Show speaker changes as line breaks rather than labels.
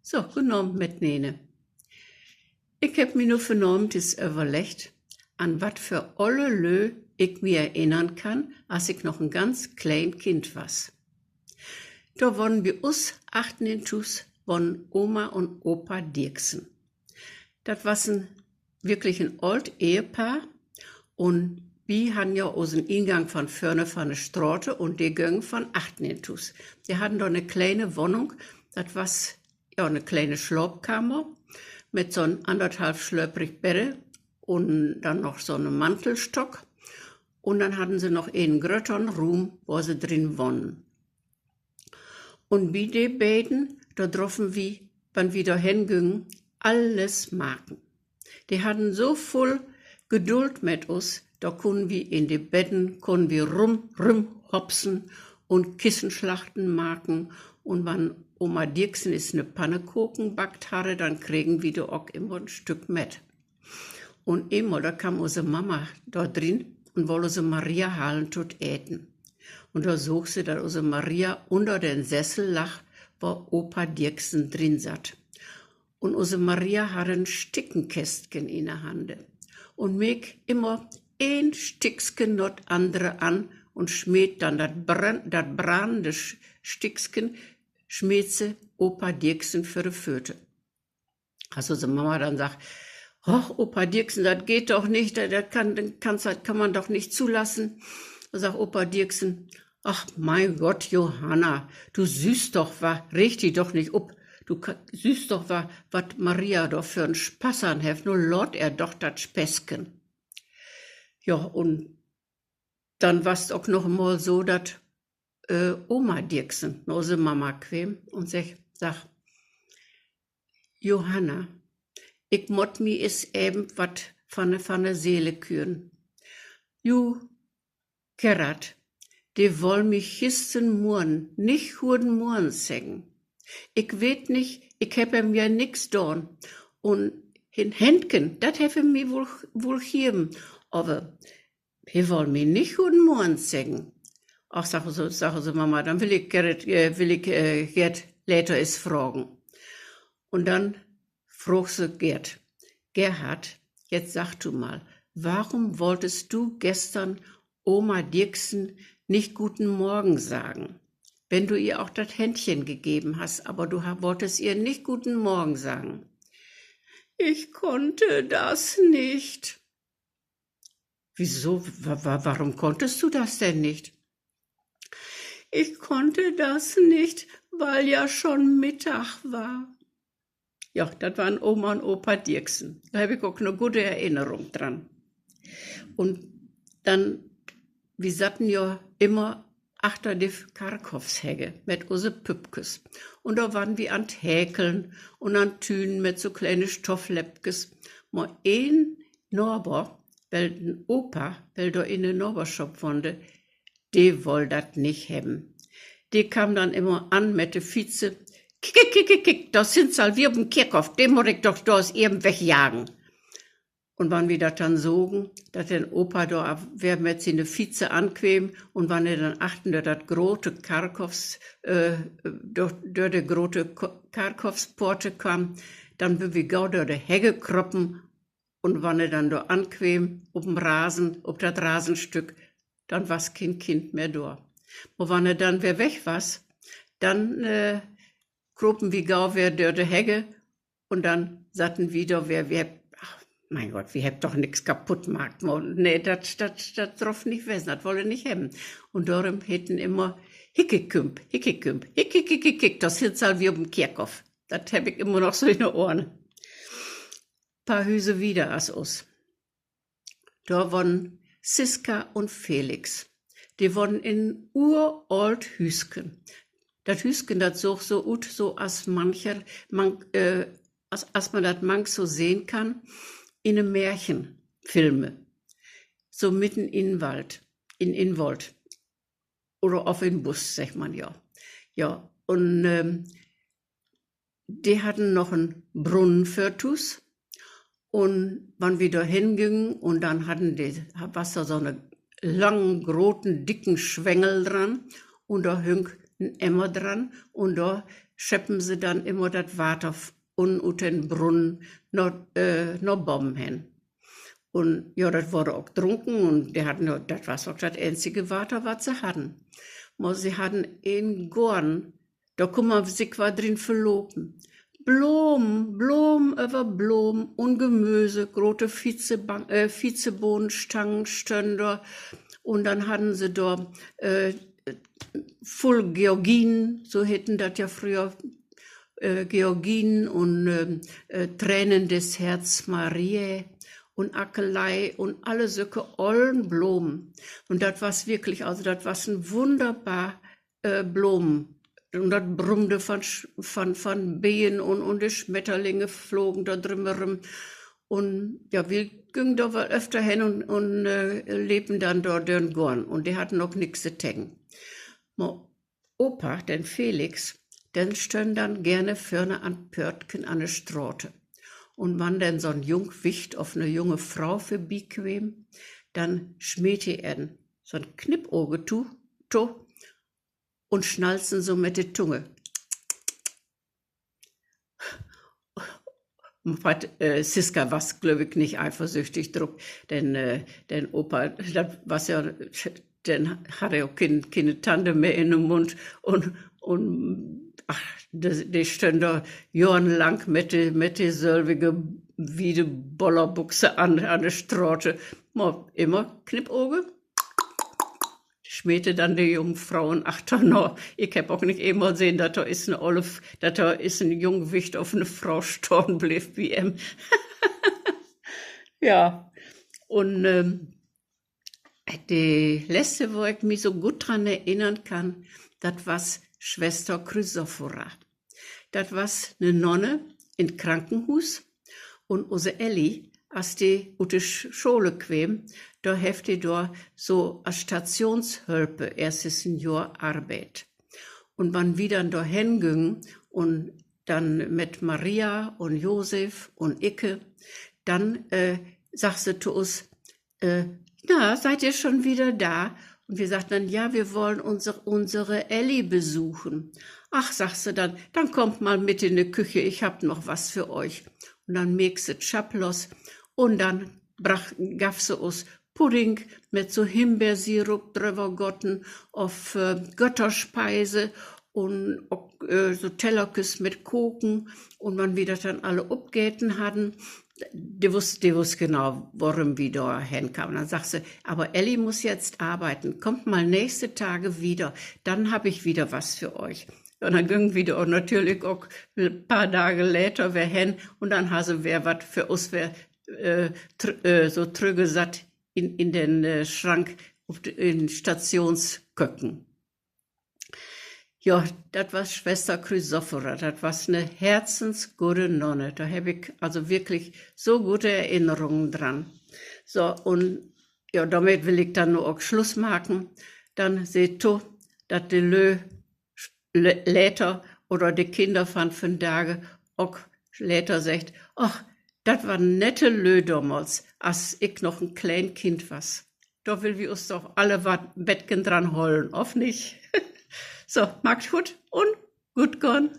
So, genommen mitnehmen. Ich heb mir nur vernommen, das überlegt, an wat für olle Lö ich mir erinnern kann, als ich noch ein ganz klein Kind war. Da waren wir uns achten in Tus von Oma und Opa Dirksen. Das war wirklich ein alt Ehepaar und wir hatten ja unseren Eingang von vorne von der Straße und die gingen von achten in Tus. Die hatten da eine kleine Wohnung, das war ja eine kleine Schlafkammer mit so einem 1,5 schlöprig Bett und dann noch so einem Mantelstock. Und dann hatten sie noch einen größeren Raum, wo sie drin wohnen. Und wie die beiden, da troffen wir, wenn wir da hingingen, alles machen. Die hatten so voll Geduld mit uns, da konnten wir in die Betten, konnten wir rumhopsen und Kissenschlachten machen. Und wenn Oma Dirksen ist eine Pannekuchen backt hatte, dann kriegen wir da auch immer ein Stück mit. Und immer, da kam unsere Mama da drin und wollte sie Maria halen tot eten. Und da sucht sie, dass unsere Maria unter den Sessel lag, wo Opa Dirksen drin satt. Und unsere Maria hatte ein Stickenkästchen in der Hand. Und mich immer ein Stickchen not andere an und schmiert dann das brannende Stickchen, schmiert sie Opa Dirksen für die Föte. Also unsere Mama dann sagt, ach, Opa Dirksen, das geht doch nicht, das kann man doch nicht zulassen. Da sagt Opa Dirksen, ach mein Gott, Johanna, du süßt doch, reg dich doch nicht up. Du süßt doch, was Maria doch für einen Spaß anheft, nur lot er doch dat Späßchen. Ja, und dann war's auch noch mal so, dass Oma Dirksen, unsere Mama, quäm und sagt, Johanna, ich mott mi is eben wat von der Seele küren. Ju, Gerard, die woll mich histen murren, nicht hurden murren sägen. Ich weet nicht, ich heb mir nix dorn. Und in Händchen, dat heb mir wohl geben. Aber, he woll mich nicht hurden murren sägen. Ach, sag so, Mama, dann will ich Gerd later is fragen. Und dann frug sie Gerd, Gerhard, jetzt sag du mal, warum wolltest du gestern Oma Dirksen nicht guten Morgen sagen, wenn du ihr auch das Händchen gegeben hast, aber du wolltest ihr nicht guten Morgen sagen? Ich konnte das nicht. Wieso? Warum konntest du das denn nicht? Ich konnte das nicht, weil ja schon Mittag war. Ja, das waren Oma und Opa Dirksen. Da habe ich auch eine gute Erinnerung dran. Und dann, wir saßen ja immer achter die Karkowshegge mit unsere Püppkes. Und da waren wir an Häkeln und an Tünen mit so kleine Stoffläppkes. Mal ein Norber, weil ein Opa, weil da in den Norbershop wohnte, die wollte das nicht haben. Die kam dann immer an mit der Vize, Kick, das sind wir im Kirchhof, den muss ich doch da aus ihrem wegjagen. Und wann wir das dann sogen, dass den Opa da, wer mit seine Vize anquem, und wann er dann achten, dass das große Karkofs, durch die große Karkofsporte kam, dann bin wir gau durch die Hegge kroppen, und wann er dann da anquem, auf dem Rasen, auf das Rasenstück, dann war's kein Kind mehr da. Und wann er dann wer weg war's, dann, kropen wie gau wer durch die Hegge und dann satten wieder ach, mein Gott, wir habt doch nix kaputt gemacht. Nee, das drauf nicht wissen, das wolle nicht haben. Und darum hätten immer Hickekümp, das sind wir im Kirchhof. Das hab ich immer noch so in den Ohren. Paar Hüse wieder als uns. Da waren Siska und Felix. Die waren in uralt Hüsken. Das Hüsken, das so ut, so als als man das manch so sehen kann, in den Märchenfilme. So mitten in Wald, in Wald. Oder auf in Bus, sagt man ja. Ja, und die hatten noch einen Brunnen für Tus. Und wann wir da hingingen, und dann hatten die Wasser so eine langen, großen, dicken Schwengel dran, und da hing ein Emmer dran, und da scheppen sie dann immer das Water und den Brunnen noch Bomben hin. Und ja, das wurde auch getrunken und das war auch das einzige Water, was sie hatten. Aber sie hatten in Gorn, da kann man sich drin verloben. Blumen über Blumen und Gemüse, große Viehzebohnenstangen stünden. Und dann hatten sie da voll Georginen, so hätten das ja früher Georginen und Tränen des Herz Mariä und Akelei und alle solche ollen Blumen. Und das war wirklich, also das war ein wunderbar Blumen. Und das brummte von Bienen und die Schmetterlinge flogen da drüben. Und ja, wir gingen da öfter hin und lebten dann dort in Gorn. Und die hatten noch nichts zu denken. Opa, den Felix, den stund dann gerne vorne an Pörtchen an der Straße. Und wenn dann so ein Jungwicht auf eine junge Frau vorbeikäm, dann schmierte er so ein Knippauge zu und schnalzen so mit der Zunge. Siska war, glaube ich, nicht eifersüchtig drauf, denn Opa, das war ja, dann hat er auch keine Tante mehr in den Mund und ach, die stehen da jahrelang mit der selbigen wie Bollerbuchse an der Straße. Immer Knippauge. Schmähte dann die jungen Frauen, ach da noch, ich hab auch nicht immer gesehen, dass da ist ein Junggewicht auf eine Frau gestorben blieb wie ihm. Ja, und die letzte, wo ich mich so gut dran erinnern kann, das war Schwester Chrysophora. Das war eine Nonne im Krankenhaus und unsere Elli, als die ut die Schule quem, da heft die da so als Stationshölpe erstes Jahr Arbeit. Und wann wir dann da hingingen und dann mit Maria und Josef und Icke, dann sagt sie zu uns, na, seid ihr schon wieder da? Und wir sagten dann, ja, wir wollen unsere Elli besuchen. Ach, sagt sie dann kommt mal mit in die Küche, ich hab noch was für euch. Und dann mägset Schaplos und dann gab sie uns Pudding mit so Himbeersirup drüber gotten auf Götterspeise und so Tellerkes mit Kuchen. Und wenn wir das dann alle abgeten hatten, die wusste genau, warum wir da hinkamen. Dann sagt sie, aber Elli muss jetzt arbeiten, kommt mal nächste Tage wieder, dann habe ich wieder was für euch. Und dann gingen wir auch natürlich auch ein paar Tage später wer hin und dann habe wer was für uns, so trüge satt in den Schrank in Stationsköcken. Ja, das war Schwester Chrysophora, das war eine herzensgute Nonne. Da habe ich also wirklich so gute Erinnerungen dran. So, und ja, damit will ich dann nur auch Schluss machen. Dann seht ihr, dass die Läter oder die Kinder von 5 Tagen auch Läter sagt, ach, das war nette Lö damals, als ich noch ein klein Kind war. Da will wir uns doch alle was Bettchen dran holen, oft nicht? So, macht's gut und gut gone.